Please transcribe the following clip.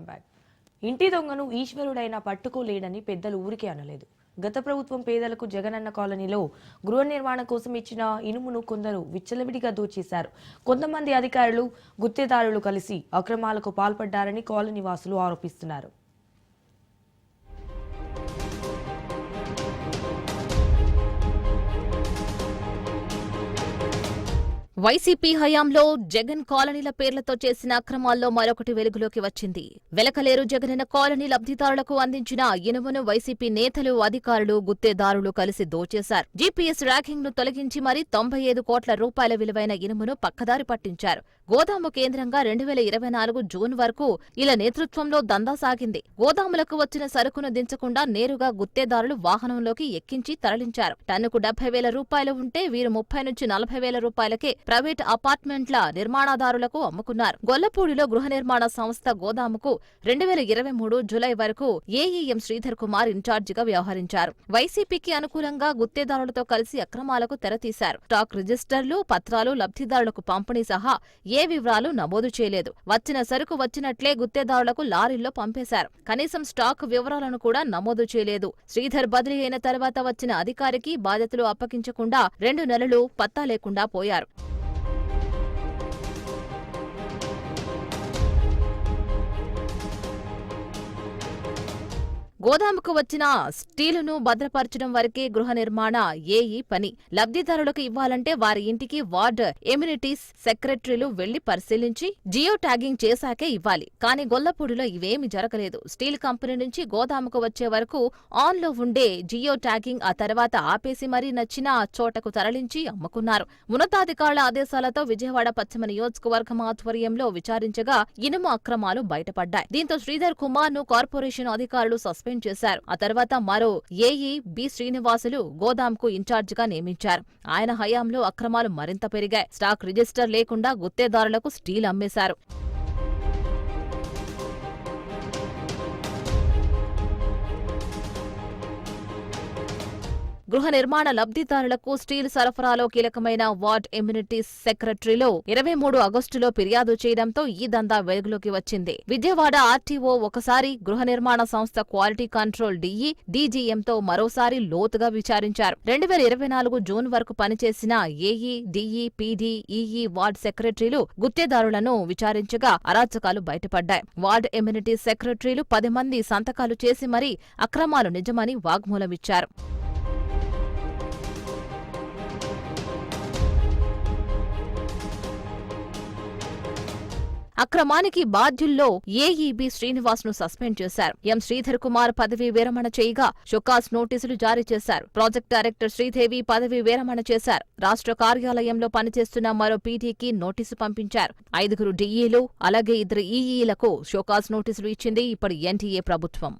Welcome back. ఇంటి దొంగను ఈశ్వరుడైనా పట్టుకోలేడని పెద్దలు ఊరికే అనలేదు. గత ప్రభుత్వం పేదలకు జగనన్న కాలనీలో గృహ నిర్మాణం కోసం ఇచ్చిన ఇనుమును కొందరు విచ్చలవిడిగా దోచేశారు. కొంతమంది అధికారులు, గుత్తేదారులు కలిసి అక్రమాలకు పాల్పడ్డారని కాలనీ వాసులు ఆరోపిస్తున్నారు. వైసీపీ హయాంలో జగన్ కాలనీల పేర్లతో చేసిన అక్రమాల్లో మరొకటి వెలుగులోకి వచ్చింది. వెలకలేరు జగనన్న కాలనీ లబ్ధిదారులకు అందించిన ఇనుమును వైసీపీ నేతలు, అధికారులు, గుత్తేదారులు కలిసి దోచేశారు. జీపీఎస్ ర్యాగింగ్ ను తొలగించి మరీ 95 కోట్ల రూపాయల విలువైన ఇనుమును పక్కదారి పట్టించారు. గోదాము కేంద్రంగా 2024 జూన్ వరకు ఇలా నేతృత్వంలో దందా సాగింది. గోదాములకు వచ్చిన సరుకును దించకుండా నేరుగా గుత్తేదారులు వాహనంలోకి ఎక్కించి తరలించారు. టన్నుకు 70,000 రూపాయలు ఉంటే వీరు 30 నుంచి 40,000 రూపాయలకే ప్రైవేట్ అపార్ట్మెంట్ల నిర్మాణదారులకు అమ్ముకున్నారు. గొల్లపూడిలో గృహ నిర్మాణ సంస్థ గోదాముకు 2023 జూలై వరకు ఏఈఎం శ్రీధర్ కుమార్ ఇన్ఛార్జిగా వ్యవహరించారు. వైసీపీకి అనుకూలంగా గుత్తేదారులతో కలిసి అక్రమాలకు తెరతీశారు. స్టాక్ రిజిస్టర్లు, పత్రాలు లబ్ధిదారులకు పంపిణీ సహా ఏ వివరాలు నమోదు చేయలేదు. వచ్చిన సరుకు వచ్చినట్లే గుత్తేదారులకు లారీల్లో పంపేశారు. కనీసం స్టాక్ వివరాలను కూడా నమోదు చేయలేదు. శ్రీధర్ బదిలీ అయిన తర్వాత వచ్చిన అధికారికి బాధ్యతలు అప్పగించకుండా 2 నెలలు పత్తా లేకుండా పోయారు. గోదాముకు వచ్చిన స్టీలును భద్రపరచడం వరకే గృహ నిర్మాణ ఏఈ పని. లబ్ధిదారులకు ఇవ్వాలంటే వారి ఇంటికి వార్డ్ ఎమ్యూనిటీస్ సెక్రటరీలు వెళ్లి పరిశీలించి జియో ట్యాగింగ్ చేశాకే ఇవ్వాలి. కానీ గొల్లపూడిలో ఇవేమీ జరగలేదు. స్టీల్ కంపెనీ నుంచి గోదాముకు వచ్చే వరకు ఆన్లో ఉండే జియో ట్యాగింగ్ ఆ తర్వాత ఆపేసి మరీ నచ్చిన చోటకు తరలించి అమ్ముకున్నారు. ఉన్నతాధికారుల ఆదేశాలతో విజయవాడ పశ్చిమ నియోజకవర్గం ఆధ్వర్యంలో విచారించగా ఇనుము అక్రమాలు బయటపడ్డాయి. దీంతో శ్రీధర్ కుమార్ ను కార్పొరేషన్ అధికారులు సస్పెండ్ చేశారు. ఆ తర్వాత మరో ఏఈ బి శ్రీనివాసులు గోదాంకు ఇన్ఛార్జిగా నియమించారు. ఆయన హయాంలో అక్రమాలు మరింత పెరిగాయి. స్టాక్ రిజిస్టర్ లేకుండా గుత్తేదారులకు స్టీల్ అమ్మేశారు. గృహ నిర్మాణ లబ్ధిదారులకు స్టీల్ సరఫరాలో కీలకమైన వార్డ్ ఎమ్యూనిటీస్ సెక్రటరీలో 23 ఆగస్టులో ఫిర్యాదు చేయడంతో ఈ దందా వెలుగులోకి వచ్చింది. విజయవాడ ఆర్టీఓ ఒకసారి, గృహ నిర్మాణ సంస్థ క్వాలిటీ కంట్రోల్ డిఈ, డీజీఎంతో మరోసారి లోతుగా విచారించారు. 2024 జూన్ వరకు పనిచేసిన AE, DE, PD, EE, ward సెక్రటరీలు, గుత్తేదారులను విచారించగా అరాచకాలు బయటపడ్డాయి. వార్డ్ ఎమ్యూనిటీస్ సెక్రటరీలు 10 మంది సంతకాలు చేసి మరీ అక్రమాలు నిజమని వాగ్మూలమిచ్చారు. అక్రమానికి బాధ్యుల్లో ఏఈబి శ్రీనివాస్ ను సస్పెండ్ చేశారు. ఎం శ్రీధర్ కుమార్ పదవీ విరమణ చేయగా షోకాస్ నోటీసులు జారీ చేశారు. ప్రాజెక్ట్ డైరెక్టర్ శ్రీదేవి పదవీ విరమణ చేశారు. రాష్ట్ర కార్యాలయంలో పనిచేస్తున్న మరో పీటీకి నోటీసు పంపించారు. 5 డిఈలు అలాగే 2 ఈఈలకు షోకాస్ నోటీసులు ఇచ్చింది ఇప్పటి ఎన్డీఏ ప్రభుత్వం.